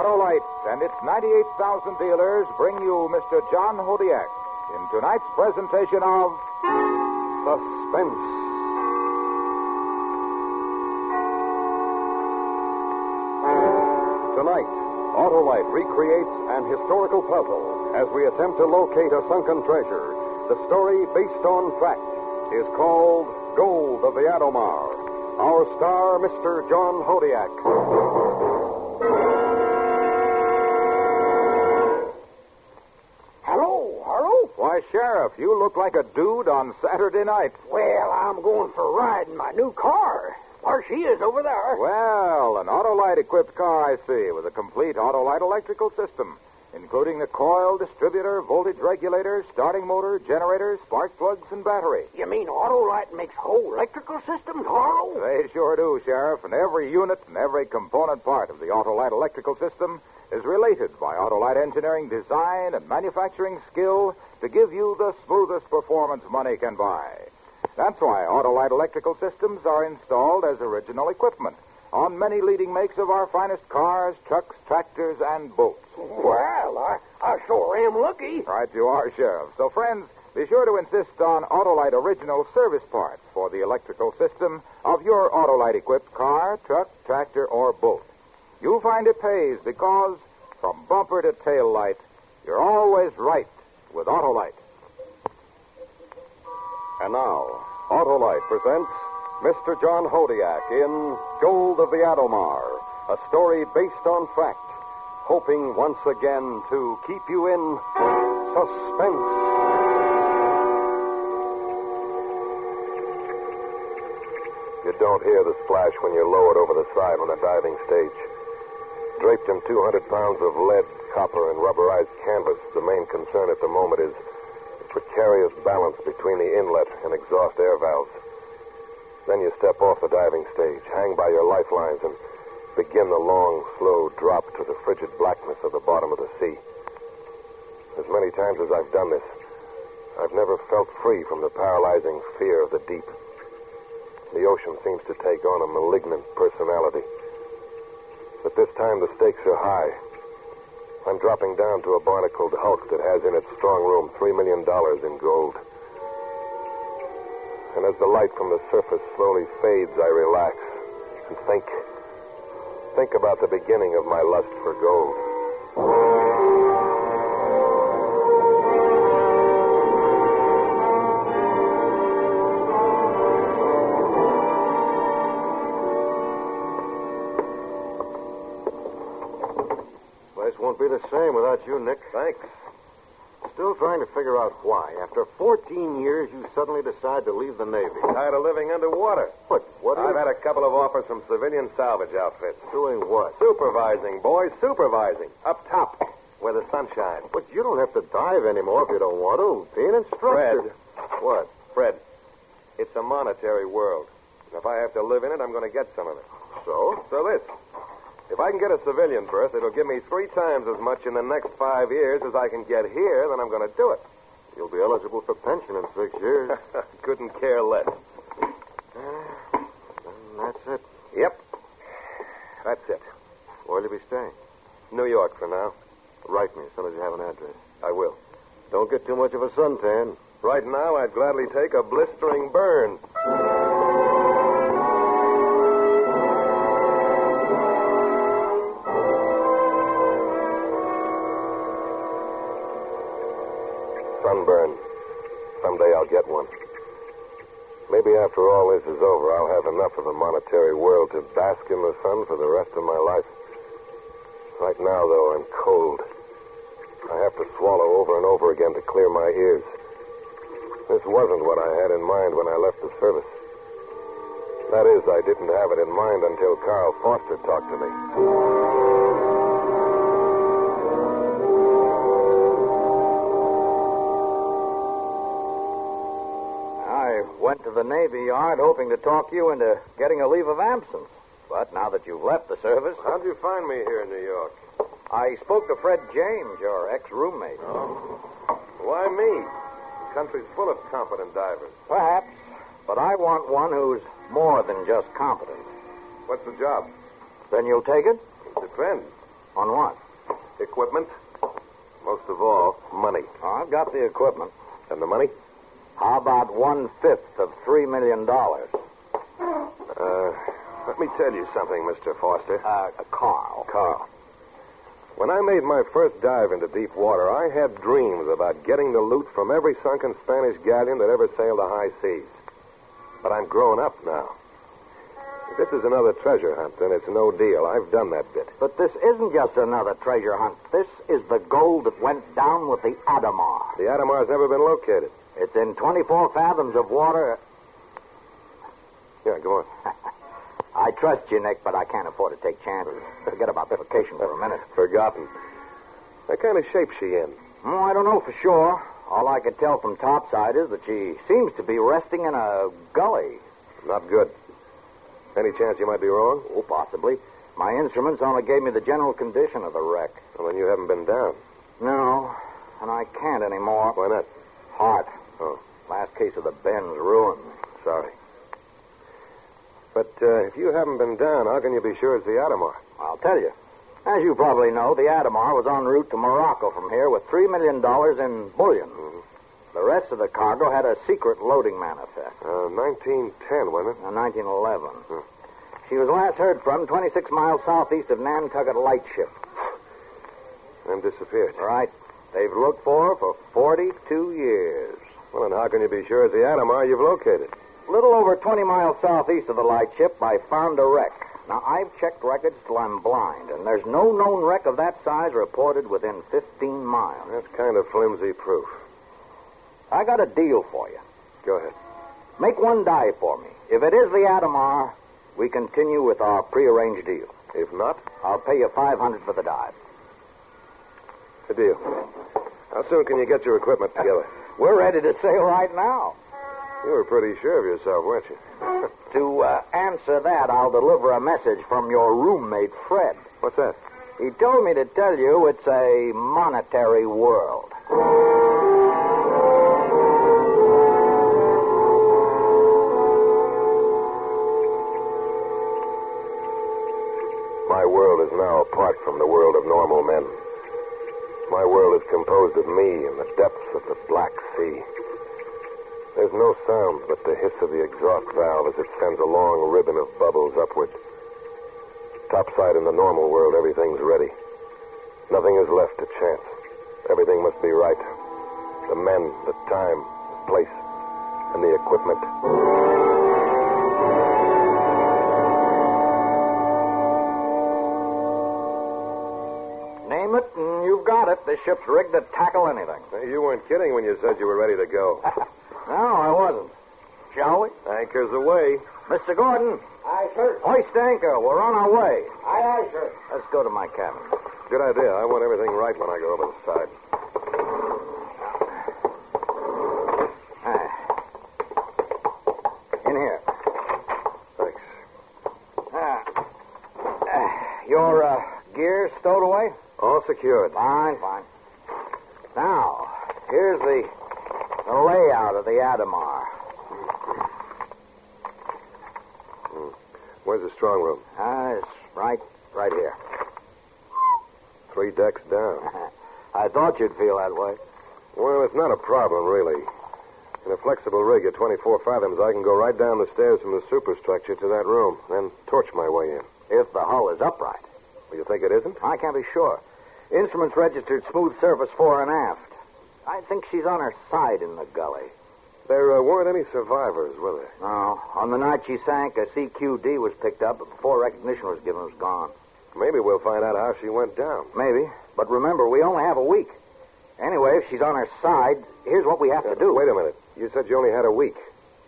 Autolite and its 98,000 dealers bring you Mr. John Hodiak in tonight's presentation of Suspense. Tonight, Autolite recreates an historical puzzle as we attempt to locate a sunken treasure. The story, based on fact, is called Gold of the Adomar. Our star, Mr. John Hodiak. Hello? Why, Sheriff, you look like a dude on Saturday night. Well, I'm going for a ride in my new car. There she is over there. Well, an Autolite-equipped car, I see, with a complete Autolite electrical system, including the coil, distributor, voltage regulator, starting motor, generator, spark plugs, and battery. You mean Autolite makes whole electrical systems, Harlow? They sure do, Sheriff, and every unit and every component part of the Autolite electrical system is related by Autolite engineering design and manufacturing skill to give you the smoothest performance money can buy. That's why Autolite electrical systems are installed as original equipment on many leading makes of our finest cars, trucks, tractors, and boats. Well, I sure am lucky. Right you are, Sheriff. So, friends, be sure to insist on Autolite original service parts for the electrical system of your Autolite-equipped car, truck, tractor, or boat. You'll find it pays because, from bumper to tail light, you're always right with Autolite. And now, Autolite presents Mr. John Hodiak in Gold of the Adomar, a story based on fact, hoping once again to keep you in suspense. You don't hear the splash when you're lowered over the side on a diving stage. Draped in 200 pounds of lead, copper, and rubberized canvas, the main concern at the moment is precarious balance between the inlet and exhaust air valves. Then you step off the diving stage, hang by your lifelines, and begin the long, slow drop to the frigid blackness of the bottom of the sea. As many times as I've done this, I've never felt free from the paralyzing fear of the deep. The ocean seems to take on a malignant personality. But this time the stakes are high. I'm dropping down to a barnacled hulk that has in its strong room $3 million in gold. And as the light from the surface slowly fades, I relax and think about the beginning of my lust for gold. Won't be the same without you, Nick. Thanks. Still trying to figure out why. After 14 years, you suddenly decide to leave the Navy. Tired of living underwater. What I've had a couple of offers from civilian salvage outfits. Doing what? Supervising, boys, supervising. Up top, where the sun shines. But you don't have to dive anymore if you don't want to. Be an instructor. Fred. What? Fred, it's a monetary world. If I have to live in it, I'm going to get some of it. So? So this. If I can get a civilian berth, it'll give me 3 times as much in the next 5 years as I can get here, then I'm going to do it. You'll be eligible for pension in 6 years. Couldn't care less. That's it. Yep. That's it. Where'll you be staying? New York for now. Write me as soon as you have an address. I will. Don't get too much of a suntan. Right now, I'd gladly take a blistering burn. Sunburn. Someday I'll get one. Maybe after all this is over, I'll have enough of the monetary world to bask in the sun for the rest of my life. Right now, though, I'm cold. I have to swallow over and over again to clear my ears. This wasn't what I had in mind when I left the service. That is, I didn't have it in mind until Carl Foster talked to me. Went to the Navy Yard hoping to talk you into getting a leave of absence. But now that you've left the service... How'd you find me here in New York? I spoke to Fred James, your ex-roommate. Oh. Why me? The country's full of competent divers. Perhaps. But I want one who's more than just competent. What's the job? Then you'll take it? Depends. On what? Equipment. Most of all, money. Oh, I've got the equipment. And the money? How about 1/5 of $3 million? Let me tell you something, Mr. Foster. Carl. Carl. When I made my first dive into deep water, I had dreams about getting the loot from every sunken Spanish galleon that ever sailed the high seas. But I'm grown up now. If this is another treasure hunt, then it's no deal. I've done that bit. But this isn't just another treasure hunt. This is the gold that went down with the Adomar. The Adomar's never been located. It's in 24 fathoms of water. Yeah, go on. I trust you, Nick, but I can't afford to take chances. Forget about the vacation for a minute. Forgotten. What kind of shape she in? Oh, I don't know for sure. All I could tell from topside is that she seems to be resting in a gully. Not good. Any chance you might be wrong? Oh, possibly. My instruments only gave me the general condition of the wreck. Well, then you haven't been down. No, and I can't anymore. Why not? Heart. Oh. Last case of the bends ruined me. Sorry. But if you haven't been down, how can you be sure it's the Adomar? I'll tell you. As you probably know, the Adomar was en route to Morocco from here with $3 million in bullion. Mm-hmm. The rest of the cargo had a secret loading manifest. 1910, wasn't it? 1911. She was last heard from 26 miles southeast of Nantucket Lightship. Then disappeared. Right. They've looked for her for 42 years. Well, then how can you be sure it's the Adomar you've located? A little over 20 miles southeast of the Lightship, I found a wreck. Now, I've checked records till I'm blind, and there's no known wreck of that size reported within 15 miles. That's kind of flimsy proof. I got a deal for you. Go ahead. Make one dive for me. If it is the Adomar, we continue with our prearranged deal. If not, I'll pay you $500 for the dive. it's a deal. How soon can you get your equipment together? We're ready to sail right now. You were pretty sure of yourself, weren't you? To answer that, I'll deliver a message from your roommate, Fred. What's that? He told me to tell you it's a monetary world. My world is now apart from the world of normal men. My world is composed of me in the depths of the Black Sea. There's no sound but the hiss of the exhaust valve as it sends a long ribbon of bubbles upward. Topside in the normal world, everything's ready. Nothing is left to chance. Everything must be right. The men, the time, the place, and the equipment. Name it, and you've got it. This ship's rigged to tackle anything. Hey, you weren't kidding when you said you were ready to go. No, I wasn't. Shall we? Anchor's away. Mr. Gordon. Aye, sir. Hoist anchor. We're on our way. Aye, sir. Let's go to my cabin. Good idea. I want everything right when I go over the side. In here. Thanks. Your gear stowed away? All secured. Fine. Now, here's the layout of the Adomar. Where's the strong room? It's right here. 3 decks down. I thought you'd feel that way. Well, it's not a problem, really. In a flexible rig at 24 fathoms, I can go right down the stairs from the superstructure to that room, then torch my way in. If the hull is upright. Well, you think it isn't? I can't be sure. Instruments registered smooth surface fore and aft. I think she's on her side in the gully. There weren't any survivors, were there? No. On the night she sank, a CQD was picked up, but before recognition was given, it was gone. Maybe we'll find out how she went down. Maybe. But remember, we only have a week. Anyway, if she's on her side, here's what we have to do. Wait a minute. You said you only had a week.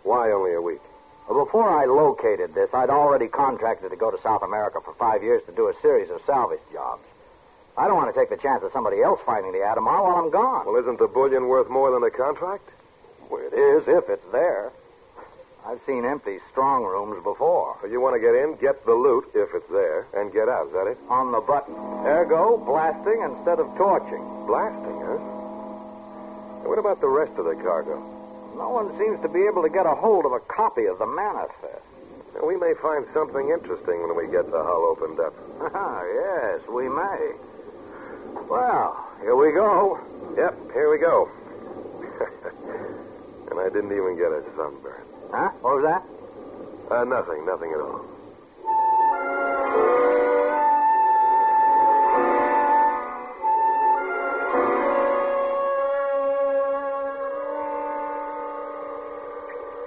Why only a week? Before I located this, I'd already contracted to go to South America for 5 years to do a series of salvage jobs. I don't want to take the chance of somebody else finding the Adomar while I'm gone. Well, isn't the bullion worth more than the contract? Well, it is, if it's there. I've seen empty strong rooms before. So you want to get in, get the loot, if it's there, and get out, is that it? On the button. Ergo, blasting instead of torching. Blasting, huh? And what about the rest of the cargo? No one seems to be able to get a hold of a copy of the manifest. We may find something interesting when we get the hull opened up. Yes, we may. Well, here we go. Yep, here we go. And I didn't even get a sunburn. Huh? What was that? Nothing at all.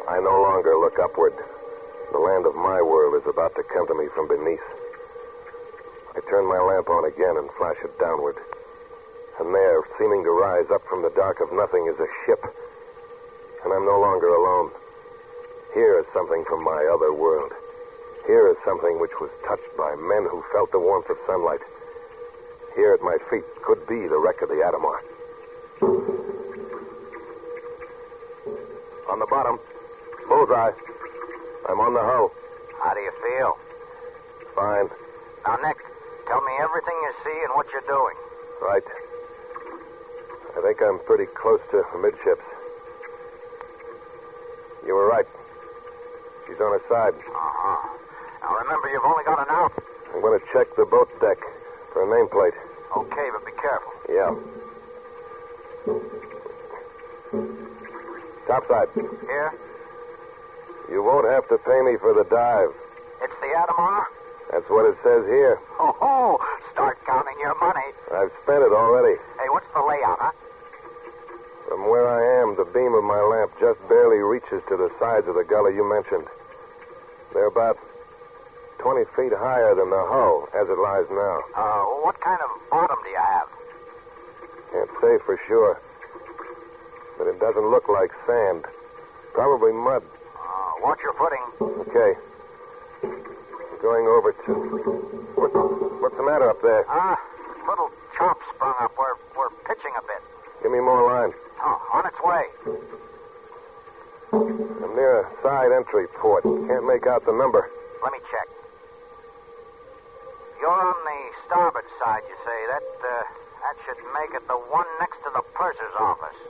I no longer look upward. The land of my world is about to come to me from beneath. I turn my lamp on again and flash it downward. And there, seeming to rise up from the dark of nothing, is a ship. And I'm no longer alone. Here is something from my other world. Here is something which was touched by men who felt the warmth of sunlight. Here at my feet could be the wreck of the Adomar. On the bottom, bullseye. I'm on the hull. How do you feel? Fine. Now, Nick, tell me everything you see and what you're doing. Right. I think I'm pretty close to amidships. You were right. She's on her side. Uh-huh. Now, remember, you've only got an hour. I'm going to check the boat deck for a nameplate. Okay, but be careful. Yeah. Topside. Here? You won't have to pay me for the dive. It's the Adomar? That's what it says here. Oh, start counting your money. I've spent it already. Hey, what's the layout, huh? From where I am, the beam of my lamp just barely reaches to the sides of the gully you mentioned. They're about 20 feet higher than the hull as it lies now. What kind of bottom do you have? Can't say for sure. But it doesn't look like sand. Probably mud. Watch your footing. Okay. Going over to... What's the matter up there? Little chop sprung up. We're pitching a bit. Give me more line. Oh, on its way. I'm near a side entry port. Can't make out the number. Let me check. You're on the starboard side, you say. That should make it the one next to the purser's office.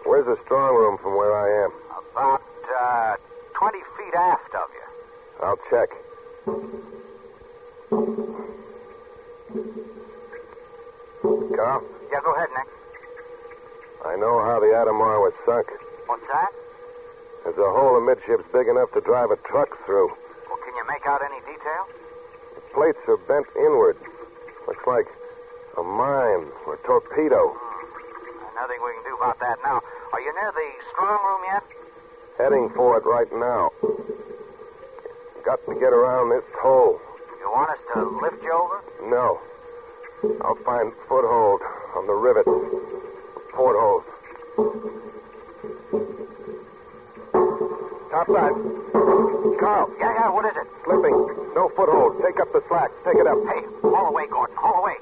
Where's the strong room from where I am? About 20 feet aft of you. I'll check. Carl? Yeah, go ahead, Nick. I know how the Adomar was sunk. What's that? There's a hole amidships big enough to drive a truck through. Well, can you make out any detail? The plates are bent inward. Looks like a mine or torpedo. Nothing we can do about that now. Are you near the strong room yet? Heading for it right now. Got to get around this hole. You want us to lift you over? No. I'll find foothold on the rivet. Portholes. Topside. Carl. Yeah, what is it? Slipping. No foothold. Take up the slack. Take it up. Hey, haul away, Gordon. Haul away.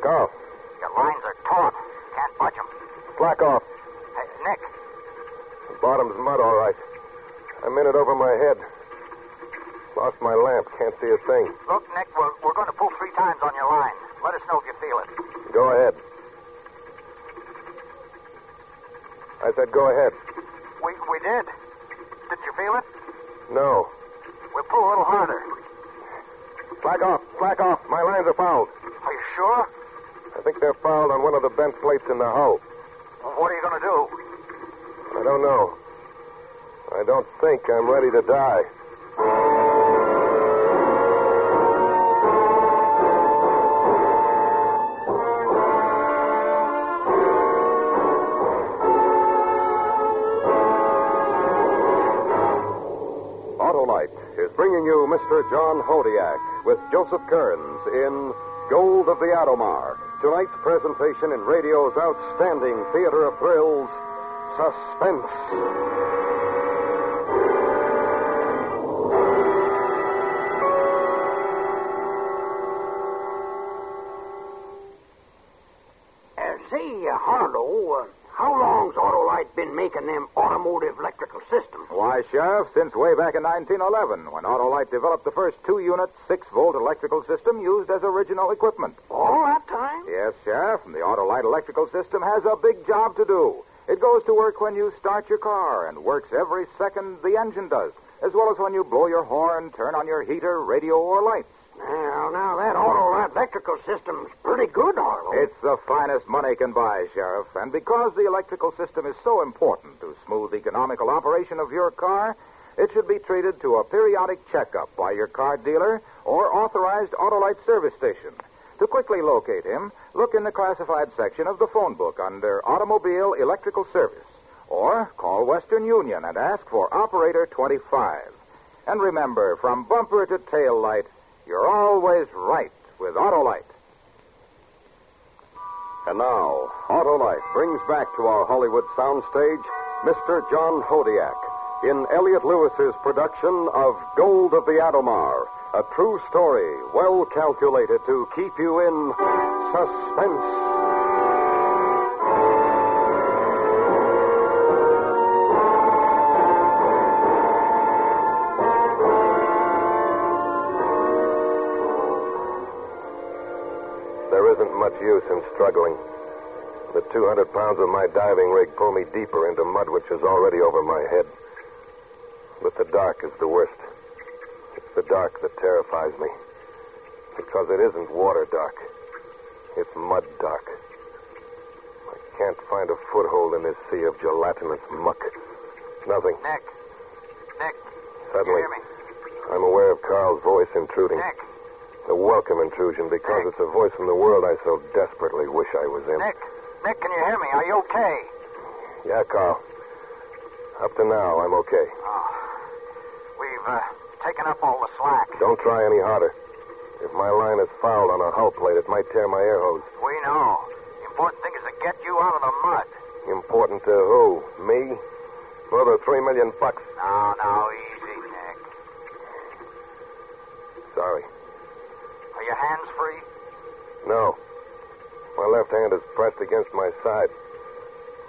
Carl. Your lines are taut. Can't budge them. Slack off. Hey, Nick. The bottom's mud, all right. I'm in it over my head. Lost my lamp. Can't see a thing. Look, Nick, we're going to pull 3 times on your line. Let us know if you feel it. Go ahead. I said go ahead. We did. Didn't you feel it? No. We'll pull a little harder. Slack off. Slack off. My lines are fouled. Are you sure? I think they're fouled on one of the bent plates in the hull. Well, what are you going to do? I don't know. I don't think I'm ready to die. Autolite is bringing you Mr. John Hodiak with Joseph Kearns in Gold of the Adomar. Tonight's presentation in radio's outstanding theater of thrills, Suspense. Say, Harlow, how long's Autolite been making them automotive electrical systems? Why, Sheriff, since way back in 1911, when Autolite developed the first 2-unit, 6-volt electrical system used as original equipment. All that time? Yes, Sheriff, and the Autolite electrical system has a big job to do. It goes to work when you start your car and works every second the engine does, as well as when you blow your horn, turn on your heater, radio, or lights. Now, that auto electrical system's pretty good, Harlow. It's the finest money can buy, Sheriff. And because the electrical system is so important to smooth economical operation of your car, it should be treated to a periodic checkup by your car dealer or authorized Autolite service station. To quickly locate him, look in the classified section of the phone book under Automobile Electrical Service. Or call Western Union and ask for Operator 25. And remember, from bumper to tail light, you're always right with Autolite. And now, Autolite brings back to our Hollywood soundstage Mr. John Hodiak in Elliot Lewis's production of Gold of the Adomar, a true story well calculated to keep you in suspense. There isn't much use in struggling. The 200 pounds of my diving rig pull me deeper into mud which is already over my head. But the dark is the worst. It's the dark that terrifies me. Because it isn't water dark. It's mud dark. I can't find a foothold in this sea of gelatinous muck. Nothing. Nick. Suddenly, Can you hear me? I'm aware of Carl's voice intruding. Nick. A welcome intrusion because it's a voice from the world I so desperately wish I was in. Nick, can you hear me? Are you okay? Yeah, Carl. Up to now, I'm okay. Oh. We've taken up all the slack. Don't try any harder. If my line is fouled on a hull plate, it might tear my air hose. We know. The important thing is to get you out of the mud. Important to who? Me? Or the $3 million? Now, easy, Nick. Sorry. Are your hands free? No. My left hand is pressed against my side.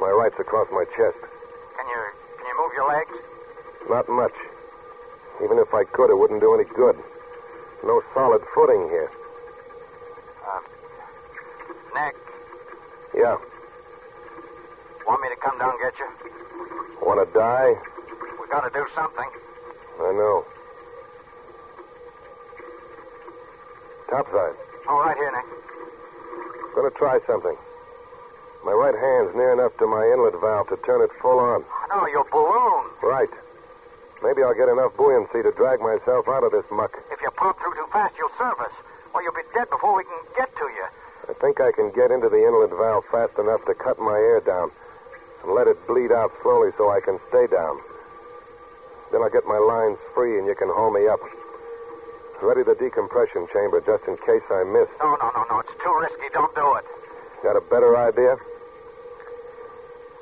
My right's across my chest. Can you move your legs? Not much. Even if I could, it wouldn't do any good. No solid footing here. Nick, Yeah. want me to come down and get you? Want to die? We got to do something. I know. Topside. All right, here, Nick. Gonna try something. My right hand's near enough to my inlet valve to turn it full on. No, your balloon. Right. Maybe I'll get enough buoyancy to drag myself out of this muck. If you pop through too fast, you'll serve us. Or you'll be dead before we can get to you. I think I can get into the inlet valve fast enough to cut my air down and let it bleed out slowly so I can stay down. Then I'll get my lines free and you can haul me up. Ready the decompression chamber just in case I miss. No. It's too risky. Don't do it. Got a better idea?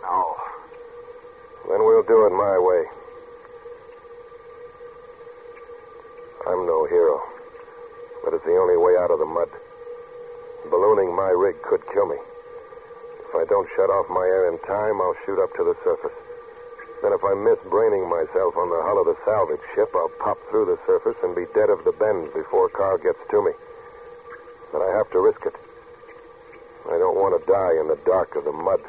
No. Then we'll do it my way. I'm no hero, but it's the only way out of the mud. Ballooning my rig could kill me. If I don't shut off my air in time, I'll shoot up to the surface. Then if I miss braining myself on the hull of the salvage ship, I'll pop through the surface and be dead of the bends before Carl gets to me. But I have to risk it. I don't want to die in the dark of the mud.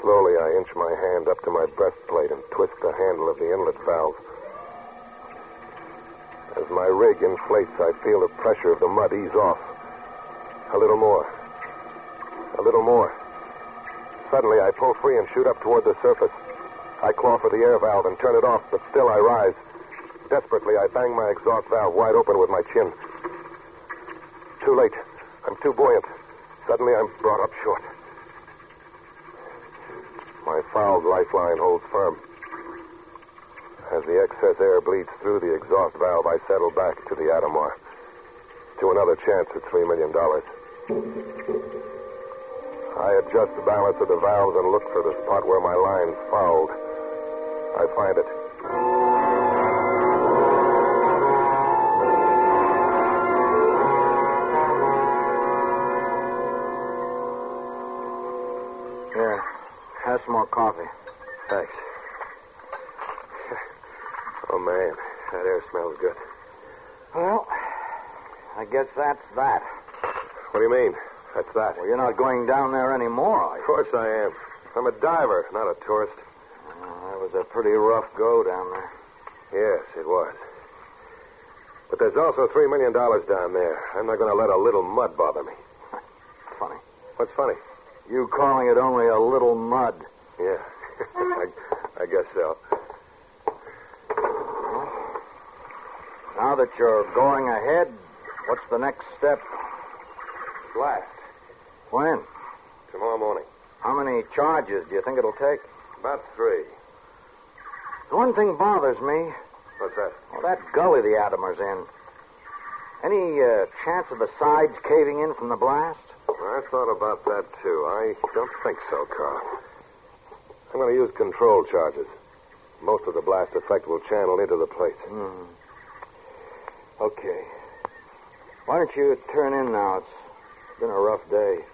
Slowly, I inch my hand up to my breastplate and twist the handle of the inlet valve. As my rig inflates, I feel the pressure of the mud ease off. A little more. A little more. Suddenly, I pull free and shoot up toward the surface. I claw for the air valve and turn it off, but still I rise. Desperately, I bang my exhaust valve wide open with my chin. Too late. I'm too buoyant. Suddenly, I'm brought up short. My fouled lifeline holds firm. As the excess air bleeds through the exhaust valve, I settle back to the Adomar. To another chance at $3 million. I adjust the balance of the valves and look for the spot where my line's fouled. I find it. Here, have some more coffee. Thanks. Oh, man, that air smells good. Well, I guess that's that. What do you mean? That's that. Well, you're not going down there anymore, are you? Of course I am. I'm a diver, not a tourist. That was a pretty rough go down there. Yes, it was. But there's also $3 million down there. I'm not going to let a little mud bother me. Funny. What's funny? You calling it only a little mud. Yeah, I guess so. Now that you're going ahead, what's the next step? Blast. When? Tomorrow morning. How many charges do you think it'll take? About 3. One thing bothers me. What's that? Well, that gully the Adomar's in. Any chance of the sides caving in from the blast? I thought about that, too. I don't think so, Carl. I'm going to use control charges. Most of the blast effect will channel into the plate. Okay. Why don't you turn in now? It's been a rough day.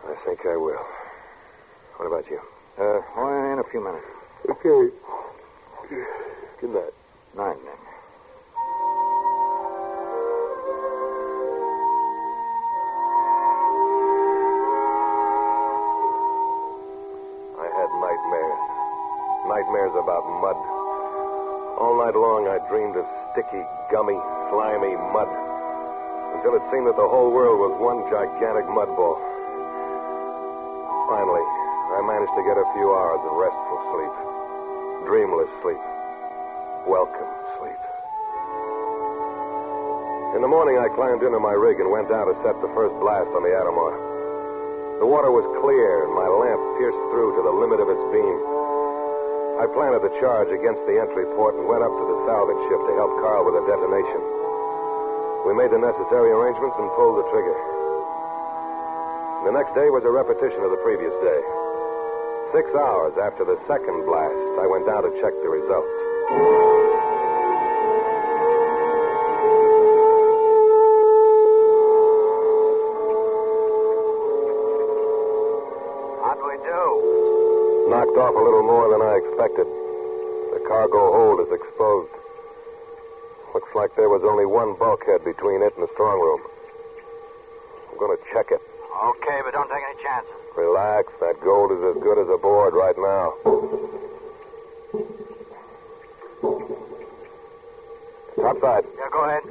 I think I will. What about you? In a few minutes. Okay. Good night. Night, Nick. I had nightmares. Nightmares about mud. All night long I dreamed of sticky, gummy, slimy mud. Until it seemed that the whole world was one gigantic mud ball. Finally, I managed to get a few hours of restful sleep. Dreamless sleep. Welcome sleep. In the morning, I climbed into my rig and went down to set the first blast on the Adomar. The water was clear, and my lamp pierced through to the limit of its beam. I planted the charge against the entry port and went up to the salvage ship to help Carl with the detonation. We made the necessary arrangements and pulled the trigger. The next day was a repetition of the previous day. 6 hours after the second blast, I went down to check the results. How'd we do? Knocked off a little more than I expected. The cargo hold is exposed. Looks like there was only one bulkhead between it and the strong room. I'm going to check it. Okay, but don't take any chances. Relax. That gold is as good as aboard right now. Outside. Yeah, go ahead.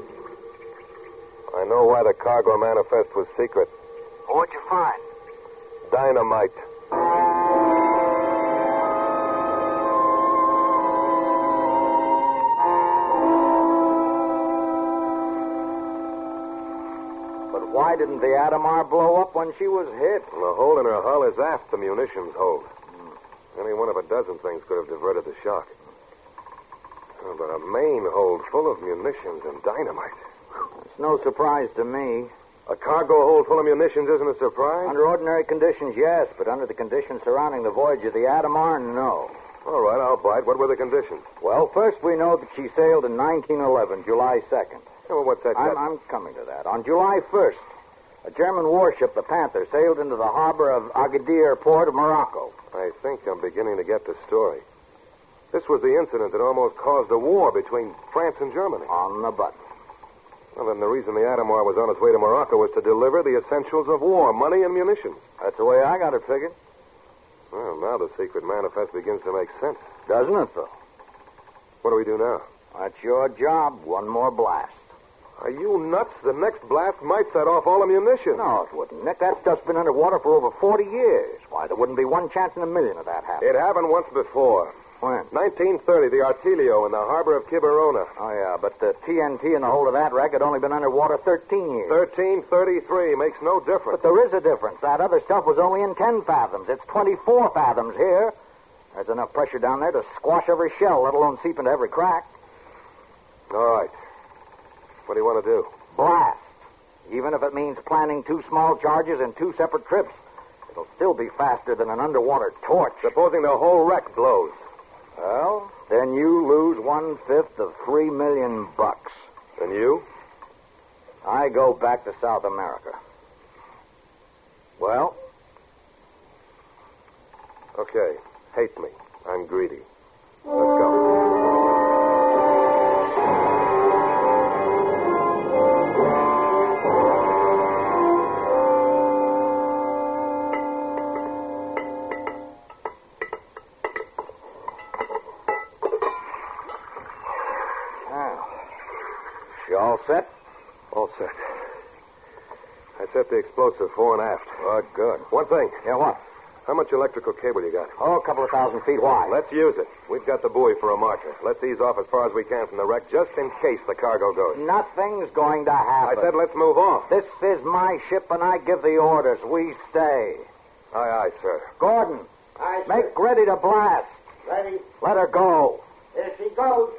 I know why the cargo manifest was secret. What'd you find? Dynamite. Why didn't the Adomar blow up when she was hit? The hole in her hull is aft the munitions hold. Any one of a dozen things could have diverted the shock. Oh, but a main hold full of munitions and dynamite. It's no surprise to me. A cargo hold full of munitions isn't a surprise? Under ordinary conditions, yes, but under the conditions surrounding the voyage of the Adomar, no. All right, I'll bite. What were the conditions? Well, first we know that she sailed in 1911, July 2nd. Yeah, well, what's that? I'm coming to that. On July 1st, a German warship, the Panther, sailed into the harbor of Agadir, port of Morocco. I think I'm beginning to get the story. This was the incident that almost caused a war between France and Germany. On the button. Well, then the reason the Adomar was on its way to Morocco was to deliver the essentials of war, money and munitions. That's the way I got it figured. Well, now the secret manifest begins to make sense. Doesn't it, though? What do we do now? That's your job. One more blast. Are you nuts? The next blast might set off all the munitions. No, it wouldn't, Nick. That stuff's been underwater for over 40 years. Why, there wouldn't be one chance in a million of that happening. It happened once before. When? 1930, the Artilio in the harbor of Quiberona. Oh, yeah, but the TNT in the hold of that wreck had only been underwater 13 years. 1333 makes no difference. But there is a difference. That other stuff was only in 10 fathoms. It's 24 fathoms here. There's enough pressure down there to squash every shell, let alone seep into every crack. All right. What do you want to do? Blast. Even if it means planning 2 small charges and 2 separate trips, it'll still be faster than an underwater torch. Supposing the whole wreck blows. Well, then you lose 1/5 of $3 million. And you? I go back to South America. Well? Okay. Hate me. I'm greedy. Let's go. all set? All set. I set the explosive fore and aft. Good. One thing. Yeah, what? How much electrical cable you got? Oh, a couple of 1,000 feet. Why? Let's use it. We've got the buoy for a marker. Let's ease off as far as we can from the wreck, just in case the cargo goes. Nothing's going to happen. I said let's move off. This is my ship, and I give the orders. We stay. Aye, sir. Gordon, Aye, sir. make ready to blast. Ready? Let her go. Here she goes.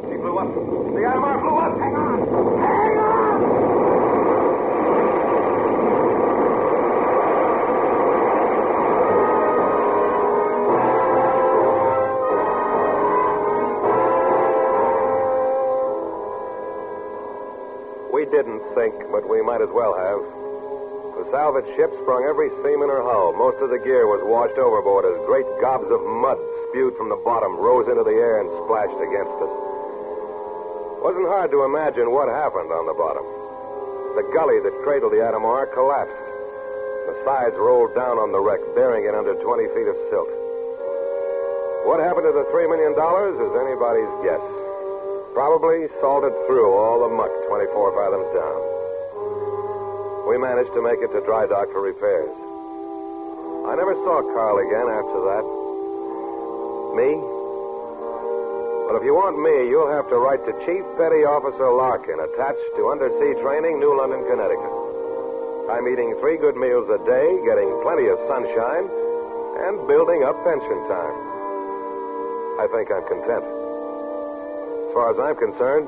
She blew up. The Adomar blew up. Hang on. Hang on! We didn't sink, but we might as well have. The salvage ship sprung every seam in her hull. Most of the gear was washed overboard as great gobs of mud spewed from the bottom rose into the air and splashed against us. Wasn't hard to imagine what happened on the bottom. The gully that cradled the Adomar collapsed. The sides rolled down on the wreck, burying it under 20 feet of silt. What happened to the $3 million is anybody's guess. Probably salted through all the muck 24 fathoms down. We managed to make it to dry dock for repairs. I never saw Carl again after that. Me? But if you want me, you'll have to write to Chief Petty Officer Larkin, attached to Undersea Training, New London, Connecticut. I'm eating 3 good meals a day, getting plenty of sunshine, and building up pension time. I think I'm content. As far as I'm concerned,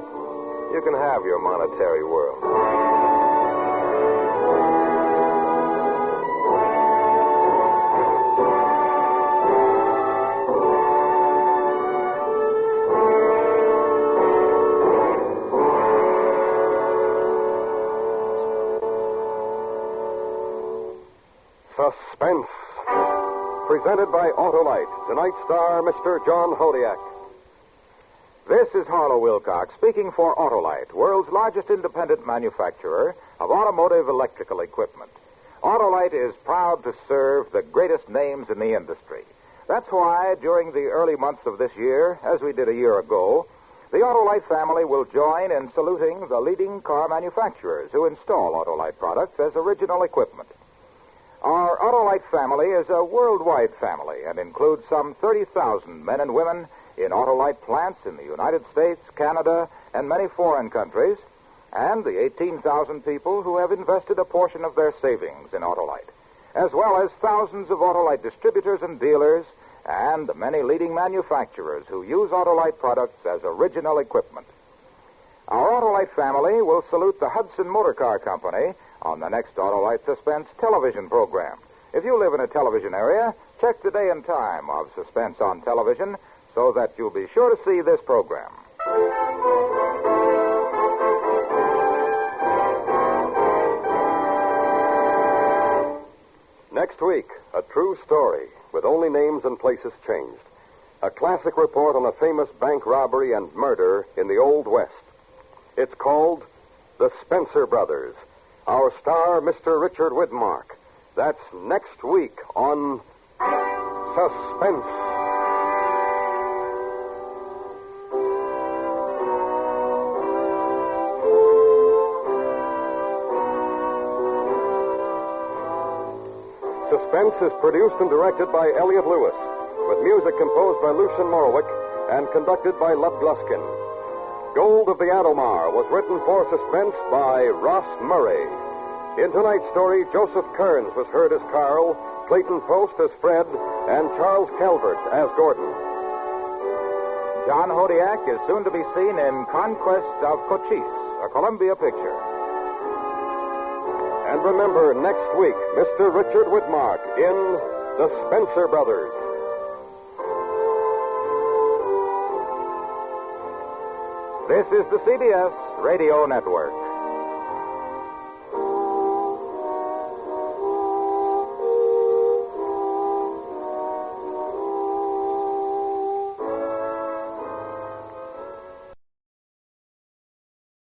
you can have your monetary world. Suspense. Presented by Autolite. Tonight's star, Mr. John Hodiak. This is Harlow Wilcox speaking for Autolite, world's largest independent manufacturer of automotive electrical equipment. Autolite is proud to serve the greatest names in the industry. That's why, during the early months of this year, as we did a year ago, the Autolite family will join in saluting the leading car manufacturers who install Autolite products as original equipment. Our Autolite family is a worldwide family and includes some 30,000 men and women in Autolite plants in the United States, Canada, and many foreign countries, and the 18,000 people who have invested a portion of their savings in Autolite, as well as thousands of Autolite distributors and dealers, and the many leading manufacturers who use Autolite products as original equipment. Our Autolite family will salute the Hudson Motor Car Company on the next Autolite Suspense television program. If you live in a television area, check the day and time of Suspense on television so that you'll be sure to see this program. Next week, a true story with only names and places changed. A classic report on a famous bank robbery and murder in the Old West. It's called The Spencer Brothers. Our star, Mr. Richard Widmark. That's next week on Suspense. Suspense is produced and directed by Elliot Lewis, with music composed by Lucien Morwick and conducted by Lud Gluskin. Gold of the Adomar was written for Suspense by Ross Murray. In tonight's story, Joseph Kearns was heard as Carl, Clayton Post as Fred, and Charles Calvert as Gordon. John Hodiak is soon to be seen in Conquest of Cochise, a Columbia picture. And remember, next week, Mr. Richard Widmark in The Spencer Brothers. This is the CBS Radio Network.